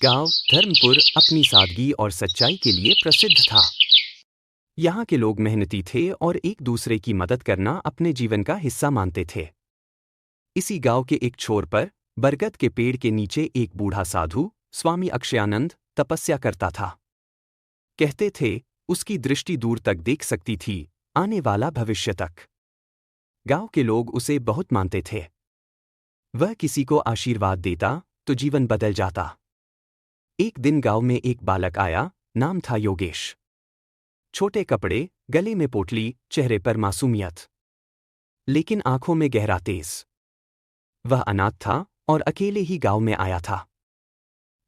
गांव धर्मपुर अपनी सादगी और सच्चाई के लिए प्रसिद्ध था। यहाँ के लोग मेहनती थे और एक दूसरे की मदद करना अपने जीवन का हिस्सा मानते थे। इसी गांव के एक छोर पर बरगद के पेड़ के नीचे एक बूढ़ा साधु स्वामी अक्षयानंद तपस्या करता था। कहते थे उसकी दृष्टि दूर तक देख सकती थी, आने वाला भविष्य तक। गांव के लोग उसे बहुत मानते थे। वह किसी को आशीर्वाद देता तो जीवन बदल जाता। एक दिन गांव में एक बालक आया, नाम था योगेश। छोटे कपड़े, गले में पोटली, चेहरे पर मासूमियत, लेकिन आंखों में गहरा तेज। वह अनाथ था और अकेले ही गांव में आया था।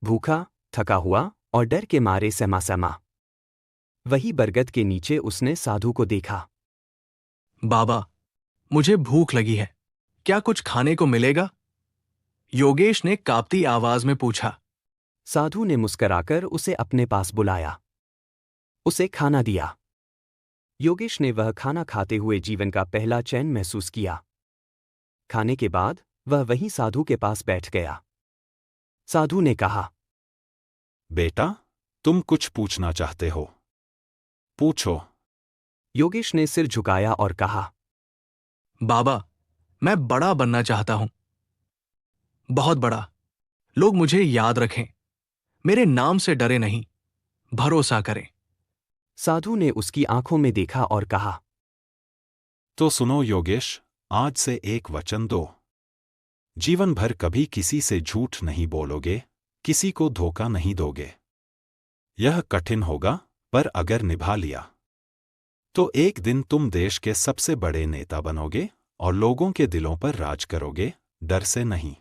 भूखा, थका हुआ और डर के मारे सहमा। वही बरगद के नीचे उसने साधु को देखा। बाबा, मुझे भूख लगी है, क्या कुछ खाने को मिलेगा? योगेश ने कांपती आवाज में पूछा। साधु ने मुस्कराकर उसे अपने पास बुलाया। उसे खाना दिया। योगेश ने वह खाना खाते हुए जीवन का पहला चैन महसूस किया। खाने के बाद वह वहीं साधु के पास बैठ गया। साधु ने कहा, बेटा, तुम कुछ पूछना चाहते हो? पूछो। योगेश ने सिर झुकाया और कहा, बाबा, मैं बड़ा बनना चाहता हूं, बहुत बड़ा। लोग मुझे याद रखें, मेरे नाम से डरे नहीं, भरोसा करें। साधु ने उसकी आंखों में देखा और कहा, तो सुनो योगेश, आज से एक वचन दो। जीवन भर कभी किसी से झूठ नहीं बोलोगे, किसी को धोखा नहीं दोगे। यह कठिन होगा, पर अगर निभा लिया तो एक दिन तुम देश के सबसे बड़े नेता बनोगे और लोगों के दिलों पर राज करोगे, डर से नहीं,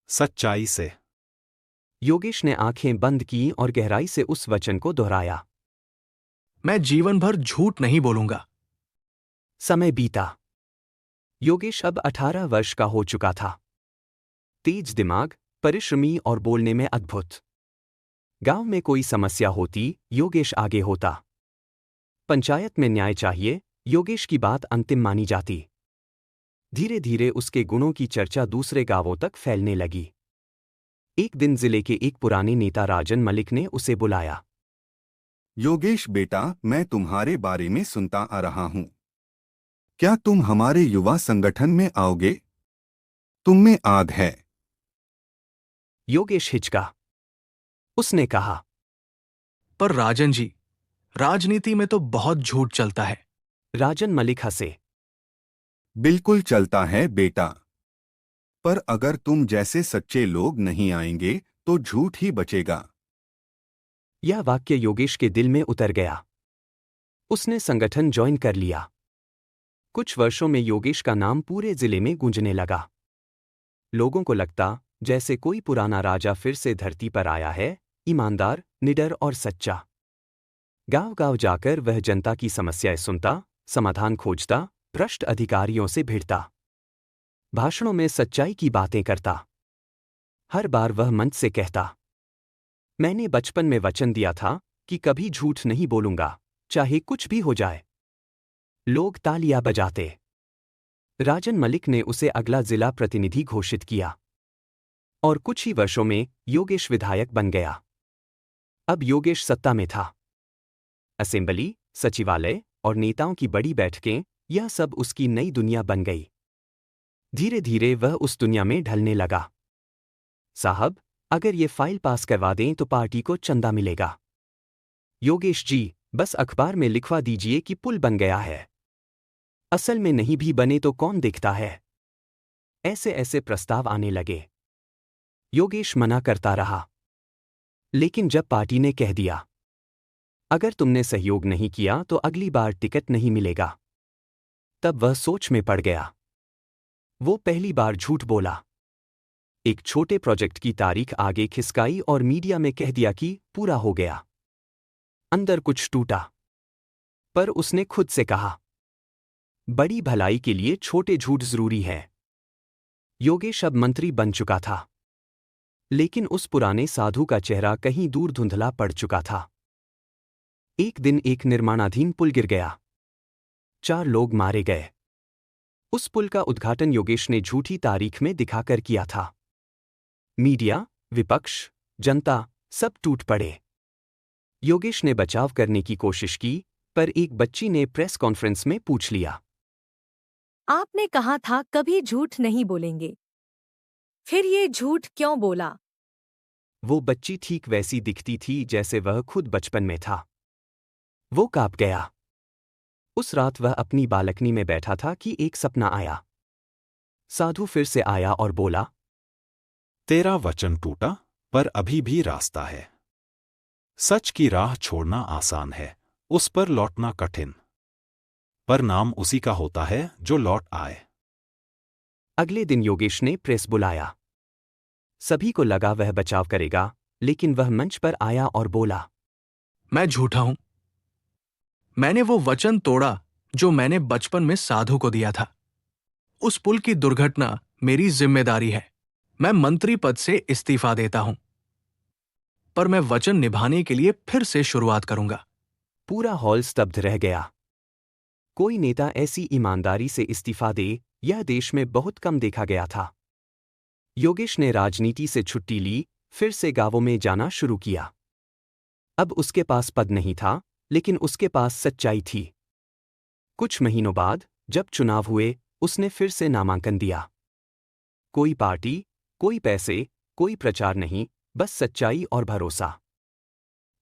सच्चाई से। योगेश ने आंखें बंद की और गहराई से उस वचन को दोहराया। मैं जीवन भर झूठ नहीं बोलूंगा। समय बीता। योगेश अब 18 वर्ष का हो चुका था। तेज दिमाग, परिश्रमी और बोलने में अद्भुत। गांव में कोई समस्या होती, योगेश आगे होता। पंचायत में न्याय चाहिए, योगेश की बात अंतिम मानी जाती। धीरे धीरे उसके गुणों की चर्चा दूसरे गांवों तक फैलने लगी। एक दिन जिले के एक पुराने नेता राजन मलिक ने उसे बुलाया। योगेश बेटा, मैं तुम्हारे बारे में सुनता आ रहा हूं। क्या तुम हमारे युवा संगठन में आओगे? तुम में आग है। योगेश हिचका। उसने कहा, पर राजन जी, राजनीति में तो बहुत झूठ चलता है। राजन मलिक हंसे। बिल्कुल चलता है बेटा, पर अगर तुम जैसे सच्चे लोग नहीं आएंगे तो झूठ ही बचेगा। यह वाक्य योगेश के दिल में उतर गया। उसने संगठन ज्वाइन कर लिया। कुछ वर्षों में योगेश का नाम पूरे जिले में गूंजने लगा। लोगों को लगता जैसे कोई पुराना राजा फिर से धरती पर आया है, ईमानदार, निडर और सच्चा। गांव-गांव जाकर वह जनता की समस्याएं सुनता, समाधान खोजता, भ्रष्ट अधिकारियों से भिड़ता। भाषणों में सच्चाई की बातें करता। हर बार वह मंच से कहता, मैंने बचपन में वचन दिया था कि कभी झूठ नहीं बोलूंगा, चाहे कुछ भी हो जाए। लोग तालियां बजाते। राजन मलिक ने उसे अगला जिला प्रतिनिधि घोषित किया। और कुछ ही वर्षों में योगेश विधायक बन गया। अब योगेश सत्ता में था। असेंबली, सचिवालय और नेताओं की बड़ी बैठकें, यह सब उसकी नई दुनिया बन गई। धीरे धीरे वह उस दुनिया में ढलने लगा। साहब, अगर ये फाइल पास करवा दें तो पार्टी को चंदा मिलेगा। योगेश जी, बस अखबार में लिखवा दीजिए कि पुल बन गया है। असल में नहीं भी बने तो कौन देखता है। ऐसे ऐसे प्रस्ताव आने लगे। योगेश मना करता रहा। लेकिन जब पार्टी ने कह दिया, अगर तुमने सहयोग नहीं किया तो अगली बार टिकट नहीं मिलेगा, तब वह सोच में पड़ गया। वो पहली बार झूठ बोला। एक छोटे प्रोजेक्ट की तारीख आगे खिसकाई और मीडिया में कह दिया कि पूरा हो गया। अंदर कुछ टूटा। पर उसने खुद से कहा, बड़ी भलाई के लिए छोटे झूठ जरूरी है। योगेश अब मंत्री बन चुका था। लेकिन उस पुराने साधु का चेहरा कहीं दूर धुंधला पड़ चुका था। एक दिन एक निर्माणाधीन पुल गिर गया। 4 लोग मारे गए। उस पुल का उद्घाटन योगेश ने झूठी तारीख में दिखाकर किया था। मीडिया, विपक्ष, जनता सब टूट पड़े। योगेश ने बचाव करने की कोशिश की, पर एक बच्ची ने प्रेस कॉन्फ्रेंस में पूछ लिया, आपने कहा था कभी झूठ नहीं बोलेंगे, फिर ये झूठ क्यों बोला? वो बच्ची ठीक वैसी दिखती थी जैसे वह खुद बचपन में था। वो काँप गया। उस रात वह अपनी बालकनी में बैठा था कि एक सपना आया। साधु फिर से आया और बोला, तेरा वचन टूटा, पर अभी भी रास्ता है। सच की राह छोड़ना आसान है, उस पर लौटना कठिन। पर नाम उसी का होता है जो लौट आए। अगले दिन योगेश ने प्रेस बुलाया। सभी को लगा वह बचाव करेगा, लेकिन वह मंच पर आया और बोला, मैं झूठा हूं। मैंने वो वचन तोड़ा जो मैंने बचपन में साधु को दिया था। उस पुल की दुर्घटना मेरी जिम्मेदारी है। मैं मंत्री पद से इस्तीफा देता हूं, पर मैं वचन निभाने के लिए फिर से शुरुआत करूंगा। पूरा हॉल स्तब्ध रह गया। कोई नेता ऐसी ईमानदारी से इस्तीफा दे, यह देश में बहुत कम देखा गया था। योगेश ने राजनीति से छुट्टी ली, फिर से गांवों में जाना शुरू किया। अब उसके पास पद नहीं था, लेकिन उसके पास सच्चाई थी। कुछ महीनों बाद, जब चुनाव हुए, उसने फिर से नामांकन दिया। कोई पार्टी, कोई पैसे, कोई प्रचार नहीं, बस सच्चाई और भरोसा।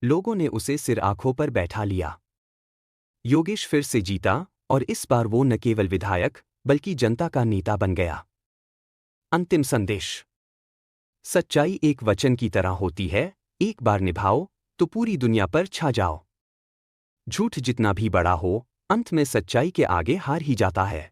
लोगों ने उसे सिर आंखों पर बैठा लिया। योगेश फिर से जीता, और इस बार वो न केवल विधायक, बल्कि जनता का नेता बन गया। अंतिम संदेश। सच्चाई एक वचन की तरह होती है, एक बार निभाओ तो पूरी दुनिया पर छा जाओ। झूठ जितना भी बड़ा हो, अंत में सच्चाई के आगे हार ही जाता है।